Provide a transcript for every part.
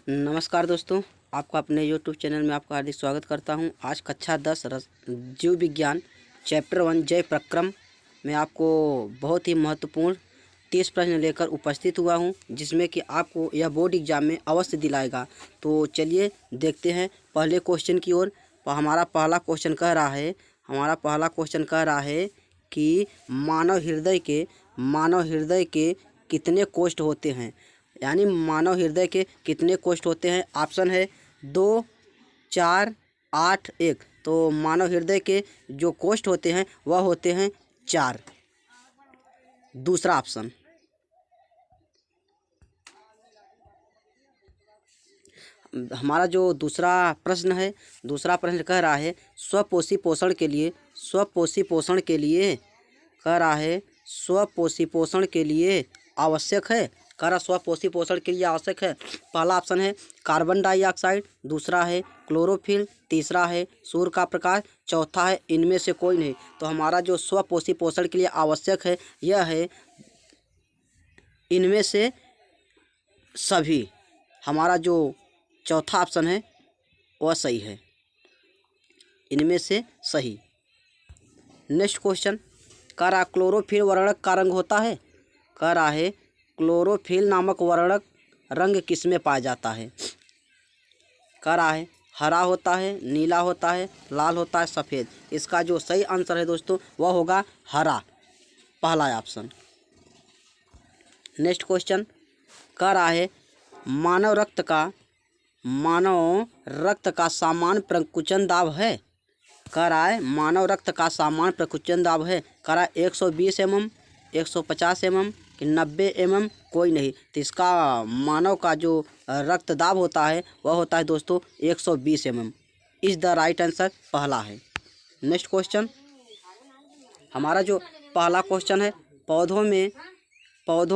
नमस्कार दोस्तों, आपका अपने YouTube चैनल में आपका हार्दिक स्वागत करता हूं। आज कक्षा 10 जीव विज्ञान चैप्टर 1 जय प्रक्रम में आपको बहुत ही महत्वपूर्ण 30 प्रश्न लेकर उपस्थित हुआ हूं, जिसमें कि आपको यह बोर्ड एग्जाम में अवश्य दिलाएगा। तो चलिए देखते हैं पहले क्वेश्चन की ओर। हमारा पहला क्वेश्चन कह रहा है कि मानव हृदय के कितने कोष्ठ होते हैं, यानी मानव हृदय के कितने कोष्ठ होते हैं। ऑप्शन है 2, 4, 8, 1। तो मानव हृदय के जो कोष्ठ होते हैं वह होते हैं 4, दूसरा ऑप्शन। हमारा जो दूसरा प्रश्न कह रहा है स्वपोषी पोषण के लिए आवश्यक है। स्वपोषी पोषण के लिए आवश्यक है। पहला ऑप्शन है कार्बन डाइऑक्साइड, दूसरा है क्लोरोफिल, तीसरा है सूर्य का प्रकाश, चौथा है इनमें से कोई नहीं। तो हमारा जो स्वपोषी पोषण के लिए आवश्यक है यह है इनमें से सभी। हमारा जो चौथा ऑप्शन है वह सही है, इनमें से सही। नेक्स्ट क्वेश्चन कह रहा क्लोरोफिल वर्णक का रंग होता है। कह रहा है क्लोरोफिल नामक वर्णक रंग किस में पाया जाता है। कह रहा है हरा होता है, नीला होता है, लाल होता है, सफ़ेद। इसका जो सही आंसर है दोस्तों वह होगा हरा, पहला ऑप्शन। नेक्स्ट क्वेश्चन कह रहा है मानव रक्त का सामान्य प्रकुंचन दाब है। कह रहा है मानव रक्त का सामान्य प्रकुंचन दाब है। कह रहा है 120 mm, 150 mm कि 90 mm, कोई नहीं। तो इसका मानव का जो रक्त दाब होता है वह होता है दोस्तों 120 mm। Is the right answer, पहला है। नेक्स्ट क्वेश्चन हमारा जो पहला क्वेश्चन है पौधों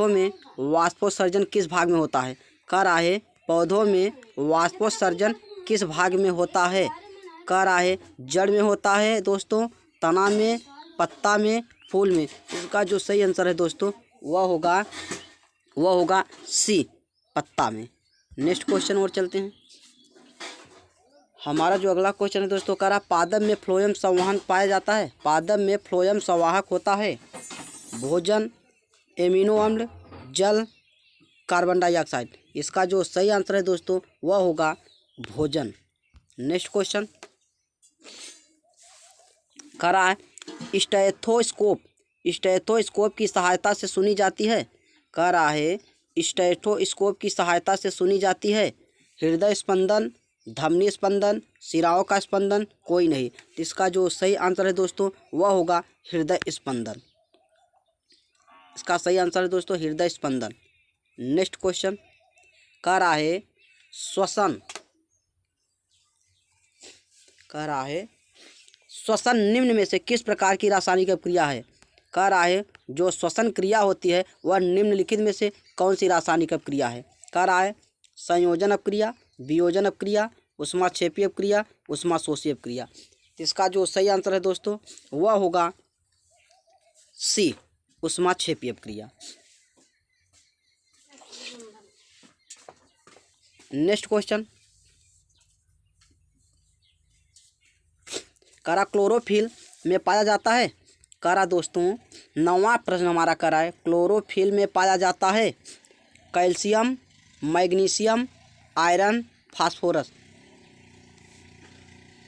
में वाष्पोत्सर्जन किस भाग में होता है। कह रहा है पौधों में वाष्पोत्सर्जन किस भाग में होता है। कह रहा है जड़ में होता है दोस्तों, तना में, पत्ता में, फूल में। इसका जो सही आंसर है दोस्तों वह होगा सी, पत्ता में। नेक्स्ट क्वेश्चन और चलते हैं। हमारा जो अगला क्वेश्चन है दोस्तों कह रहा पादप में फ्लोएम संवाहन पाया जाता है। पादप में फ्लोएम संवाहक होता है भोजन, एमिनो अम्ल, जल, कार्बन डाइऑक्साइड। इसका जो सही आंसर है दोस्तों वह होगा भोजन। नेक्स्ट क्वेश्चन कह रहा है स्टेथोस्कोप की सहायता से सुनी जाती है। कह रहा है स्टेथोस्कोप की सहायता से सुनी जाती है हृदय स्पंदन, धमनी स्पंदन, सिराओं का स्पंदन, कोई नहीं। इसका जो सही आंसर है दोस्तों वह होगा हृदय स्पंदन। इसका सही आंसर है दोस्तों हृदय स्पंदन। नेक्स्ट क्वेश्चन कह रहा है श्वसन निम्न में से किस प्रकार की रासायनिक अपक्रिया है। कह रहा है जो श्वसन क्रिया होती है वह निम्नलिखित में से कौन सी रासायनिक अपक्रिया है। कह रहा है संयोजन अपक्रिया, वियोजन अपक्रिया, ऊष्माक्षेपी अपक्रिया, ऊष्माशोषी अपक्रिया। इसका जो सही आंसर है दोस्तों वह होगा सी, ऊष्माक्षेपी अपक्रिया। नेक्स्ट क्वेश्चन कह रहा क्लोरोफिल में पाया जाता है। कह रहा दोस्तों 9वां प्रश्न हमारा कह रहा है क्लोरोफिल में पाया जाता है कैल्शियम, मैग्नीशियम, आयरन, फास्फोरस।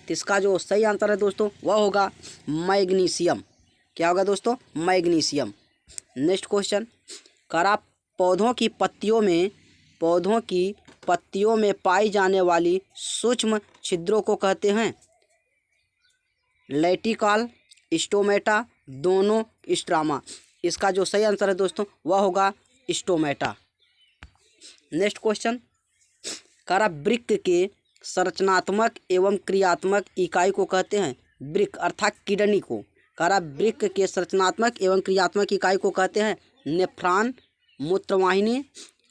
इसका जो सही आंसर है दोस्तों वह होगा मैग्नीशियम। क्या होगा दोस्तों? मैग्नीशियम। नेक्स्ट क्वेश्चन कह रहा पौधों की पत्तियों में पाई जाने वाली सूक्ष्म छिद्रों को कहते हैं लेटिकल, स्टोमेटा, दोनों, स्ट्रामा। इसका जो सही आंसर है दोस्तों वह होगा स्टोमेटा। नेक्स्ट क्वेश्चन कह रहा वृक्क के संरचनात्मक एवं क्रियात्मक इकाई को कहते हैं वृक्क अर्थात किडनी को। कह रहा वृक्क के संरचनात्मक एवं क्रियात्मक इकाई को कहते हैं नेफ्रॉन, मूत्रवाहिनी,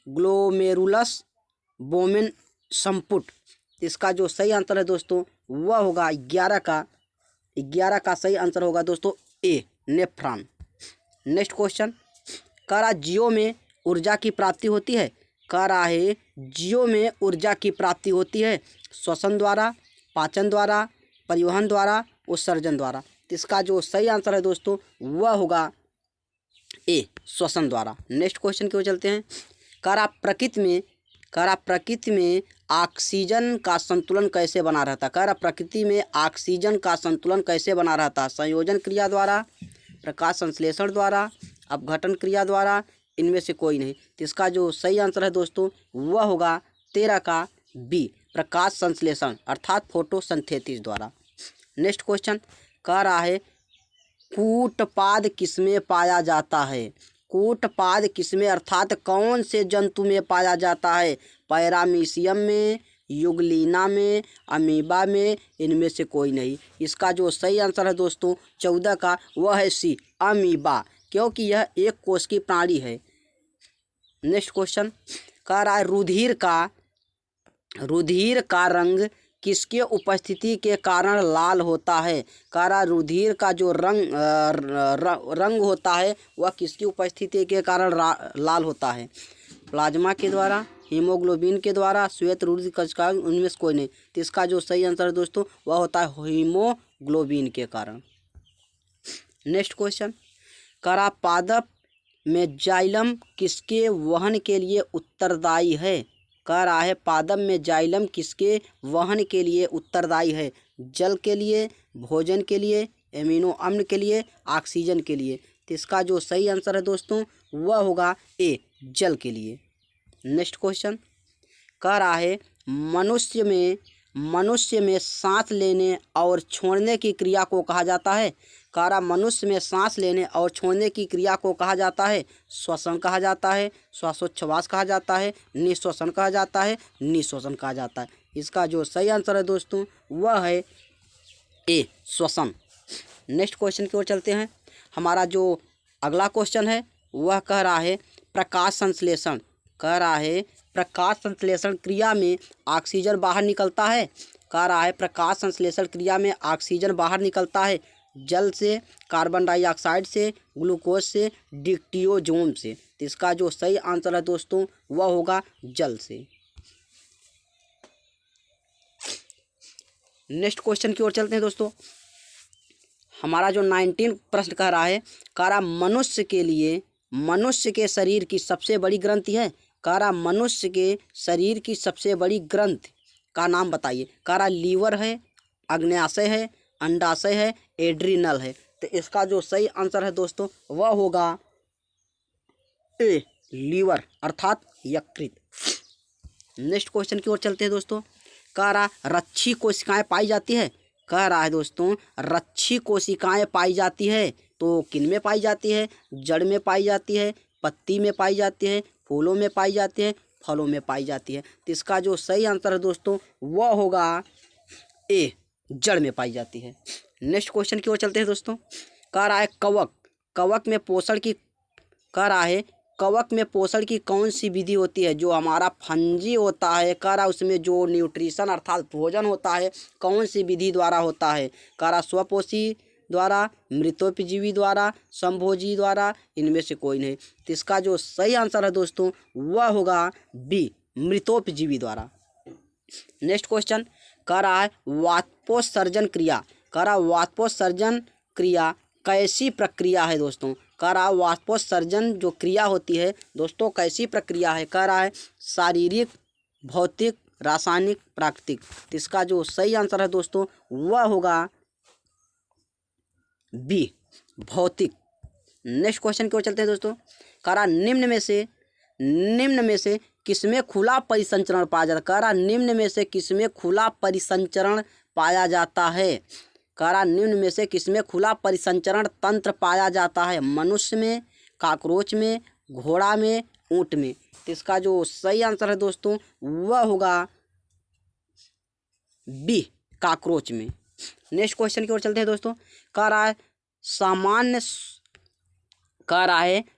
ग्लोमेरुलस, बोमेन संपुट। इसका जो सही आंसर है दोस्तों वह होगा 11 का सही आंसर होगा दोस्तों ए, नेफ्रॉन। नेक्स्ट क्वेश्चन कह रहा जीवों में ऊर्जा की प्राप्ति होती है। कह रहा है जीवों में ऊर्जा की प्राप्ति होती है श्वसन द्वारा, पाचन द्वारा, परिवहन द्वारा, उत्सर्जन द्वारा। तो इसका जो सही आंसर है दोस्तों वह होगा ए, श्वसन द्वारा। नेक्स्ट क्वेश्चन की ओर चलते हैं। कह रहा प्रकृति में ऑक्सीजन का संतुलन कैसे बना रहता है? कह रहा प्रकृति में ऑक्सीजन का संतुलन कैसे बना रहता है? संयोजन क्रिया द्वारा, प्रकाश संश्लेषण द्वारा, अपघटन क्रिया द्वारा, इनमें से कोई नहीं। तो इसका जो सही आंसर है दोस्तों वह होगा 13 का बी, प्रकाश संश्लेषण अर्थात फोटोसिंथेसिस द्वारा। नेक्स्ट क्वेश्चन कह रहा है कूटपाद किसमें पाया जाता है? कूटपाद किसमें अर्थात कौन से जंतु में पाया जाता है? पैरामीशियम में, युगलीना में, अमीबा में, इनमें से कोई नहीं। इसका जो सही आंसर है दोस्तों 14 का वह है सी, अमीबा, क्योंकि यह एक कोश की प्राणी है। नेक्स्ट क्वेश्चन कह रहा है रुधिर का रंग किसके उपस्थिति के कारण लाल होता है? कह रहा रुधिर का जो रंग होता है वह किसकी उपस्थिति के कारण लाल होता है? प्लाज्मा के द्वारा, हीमोग्लोबिन के द्वारा, श्वेत रुधिर कोशिका, उनमें से कोई नहीं। तो इसका जो सही आंसर है दोस्तों वह होता है हीमोग्लोबिन के कारण। नेक्स्ट क्वेश्चन कह रहा पादप में जाइलम किसके वहन के लिए उत्तरदायी है? कह रहा है पादप में जाइलम किसके वहन के लिए उत्तरदायी है? जल के लिए, भोजन के लिए, एमिनो अम्ल के लिए, ऑक्सीजन के लिए। तो इसका जो सही आंसर है दोस्तों वह होगा ए, जल के लिए। नेक्स्ट क्वेश्चन कह रहा है मनुष्य में सांस लेने और छोड़ने की क्रिया को कहा जाता है? कह रहा मनुष्य में सांस लेने और छोड़ने की क्रिया को कहा जाता है श्वसन कहा जाता है, श्वासोच्छ्वास कहा जाता है, निश्वसन कहा जाता है, निश्वसन कहा जाता है। इसका जो सही आंसर है दोस्तों वह है ए, श्वसन। नेक्स्ट क्वेश्चन की ओर चलते हैं। हमारा जो अगला क्वेश्चन है वह कह रहा है प्रकाश संश्लेषण। कह रहा है प्रकाश संश्लेषण क्रिया में ऑक्सीजन बाहर निकलता है। कह रहा है प्रकाश संश्लेषण क्रिया में ऑक्सीजन बाहर निकलता है जल से, कार्बन डाइऑक्साइड से, ग्लूकोज से, डिक्टियोजोम से। तो इसका जो सही आंसर है दोस्तों वह होगा जल से। नेक्स्ट क्वेश्चन की ओर चलते हैं दोस्तों। हमारा जो 19 प्रश्न कह रहा मनुष्य के शरीर की सबसे बड़ी ग्रंथि है। कह रहा मनुष्य के शरीर की सबसे बड़ी ग्रंथि का नाम बताइए। कह रहा लीवर है, अग्न्याशय है, अंडाशय है, एड्रिनल है। तो इसका जो सही आंसर है दोस्तों वह होगा ए, लीवर अर्थात यकृत। नेक्स्ट क्वेश्चन की ओर चलते हैं दोस्तों। कह रहा रच्छी कोशिकाएं पाई जाती है। कह रहा है दोस्तों रच्छी कोशिकाएं पाई जाती है तो किन में पाई जाती है? जड़ में पाई जाती है, पत्ती में पाई जाती है, फूलों में पाई जाती है, फलों में पाई जाती है। तो इसका जो सही आंसर है दोस्तों वह होगा ए, जड़ में पाई जाती है। नेक्स्ट क्वेश्चन की ओर चलते हैं दोस्तों। कह रहा है कवक में पोषण की कौन सी विधि होती है? जो हमारा फंजी होता है कह रहा उसमें जो न्यूट्रिशन अर्थात भोजन होता है कौन सी विधि द्वारा होता है? कह रहा स्वपोषी द्वारा, मृतोपजीवी द्वारा, संभोजी द्वारा, इनमें से कोई नहीं। तो इसका जो सही आंसर है दोस्तों वह होगा बी, मृतोपजीवी द्वारा। नेक्स्ट क्वेश्चन कह रहा है वाष्पोत्सर्जन क्रिया। कह रहा वाष्पोत्सर्जन क्रिया कैसी प्रक्रिया है दोस्तों? कह रहा वाष्पोत्सर्जन जो क्रिया होती है दोस्तों कैसी प्रक्रिया है? कह रहा है शारीरिक, भौतिक, रासायनिक, प्राकृतिक। तो इसका जो सही आंसर है दोस्तों वह होगा बी, भौतिक। नेक्स्ट क्वेश्चन की ओर चलते हैं दोस्तों। कह रहा निम्न में से किसमें खुला परिसंचरण पाया जाता है? कह रहा निम्न में से किसमें खुला परिसंचरण पाया जाता है? कह रहा निम्न में से किसमें खुला परिसंचरण तंत्र पाया जाता है? मनुष्य में, काकरोच में, घोड़ा में, ऊंट में। तो इसका जो सही आंसर है दोस्तों वह होगा बी, काकरोच में। नेक्स्ट क्वेश्चन की ओर चलते हैं दोस्तों। कह रहा है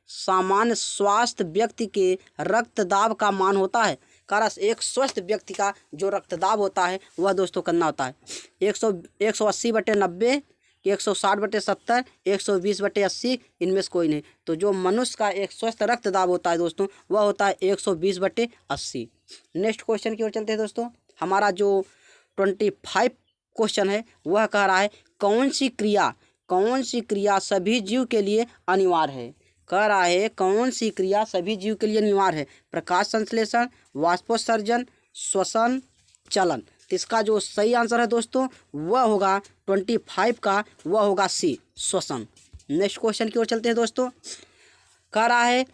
सामान्य स्वास्थ्य व्यक्ति के रक्तदाब का मान होता है। कह रहा एक स्वस्थ व्यक्ति का जो रक्तदाब होता है वह दोस्तों कितना होता है? 180/90, कि 160/70, 120/80, इनमें से कोई नहीं। तो जो मनुष्य का एक स्वस्थ रक्त दाब होता है दोस्तों वह होता है 120/80। नेक्स्ट क्वेश्चन की ओर चलते हैं दोस्तों। हमारा जो 25 क्वेश्चन है वह कह रहा है कौन सी क्रिया सभी जीव के लिए अनिवार्य है। कह रहा है कौन सी क्रिया सभी जीव के लिए अनिवार्य है। प्रकाश संश्लेषण, वाष्पोत्सर्जन, श्वसन, चलन। तो इसका जो सही आंसर है दोस्तों वह होगा 25 का, वह होगा सी, श्वसन। नेक्स्ट क्वेश्चन की ओर चलते हैं दोस्तों। कह रहा है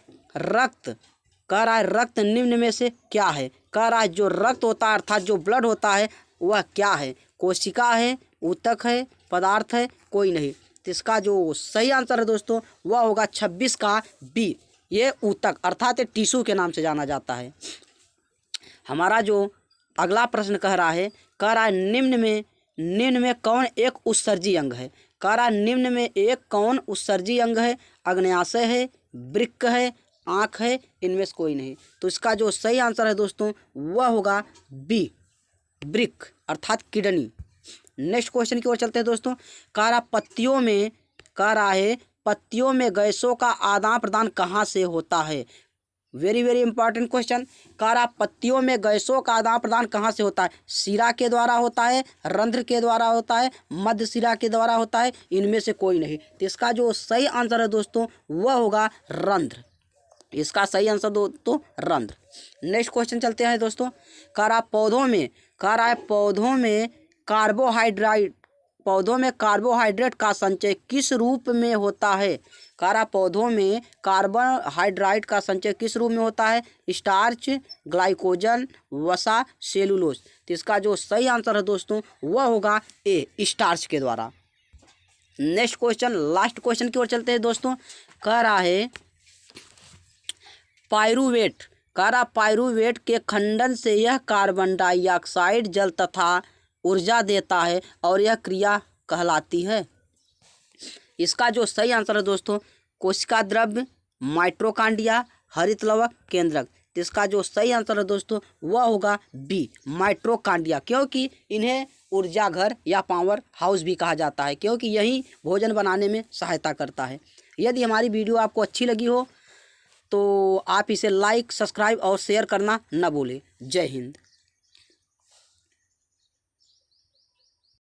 रक्त निम्न में से क्या है। कह रहा है जो रक्त होता है अर्थात जो ब्लड होता है वह क्या है। कोशिका है, ऊतक है, पदार्थ है, कोई नहीं। तो इसका जो सही आंसर है दोस्तों वह होगा 26 का बी, ये ऊतक अर्थात टिश्यू के नाम से जाना जाता है। हमारा जो अगला प्रश्न कह रहा है निम्न में कौन एक उत्सर्जी अंग है। कह रहा है निम्न में एक कौन उत्सर्जी अंग है। अग्न्याशय है, वृक्क है, आँख है, इनमें से कोई नहीं। तो इसका जो सही आंसर है दोस्तों वह होगा बी, वृक्क अर्थात किडनी। नेक्स्ट क्वेश्चन की ओर चलते हैं दोस्तों। कह रहा है पत्तियों में गैसों का आदान प्रदान कहाँ से होता है। Very very important question. कह रहा पत्तियों में गैसों का आदान प्रदान कहाँ से होता है। शिरा के द्वारा होता है, रंध्र के द्वारा होता है, मध्य शिरा के द्वारा होता है, इनमें से कोई नहीं। तो इसका जो सही आंसर है दोस्तों वह होगा रंध्र। इसका सही आंसर दोस्तों रंध्र। नेक्स्ट क्वेश्चन चलते हैं दोस्तों। कह रहा पौधों में कार्बोहाइड्रेट का संचय किस रूप में होता है। कह रहा पौधों में कार्बोहाइड्रेट का संचय किस रूप में होता है। स्टार्च, ग्लाइकोजन, वसा, सेलुलोज। तो इसका जो सही आंसर है दोस्तों वह होगा ए, स्टार्च के द्वारा। नेक्स्ट क्वेश्चन, लास्ट क्वेश्चन की ओर चलते हैं दोस्तों। कह रहा है पाइरूवेट के खंडन से यह कार्बन डाइऑक्साइड जल तथा ऊर्जा देता है और यह क्रिया कहलाती है। इसका जो सही आंसर है दोस्तों कोशिका द्रव्य, माइटोकॉन्ड्रिया, हरित लवक, केंद्रक। इसका जो सही आंसर है दोस्तों वह होगा बी, माइटोकॉन्ड्रिया, क्योंकि इन्हें ऊर्जा घर या पावर हाउस भी कहा जाता है क्योंकि यही भोजन बनाने में सहायता करता है। यदि हमारी वीडियो आपको अच्छी लगी हो तो आप इसे लाइक, सब्सक्राइब और शेयर करना न भूलें। जय हिंद।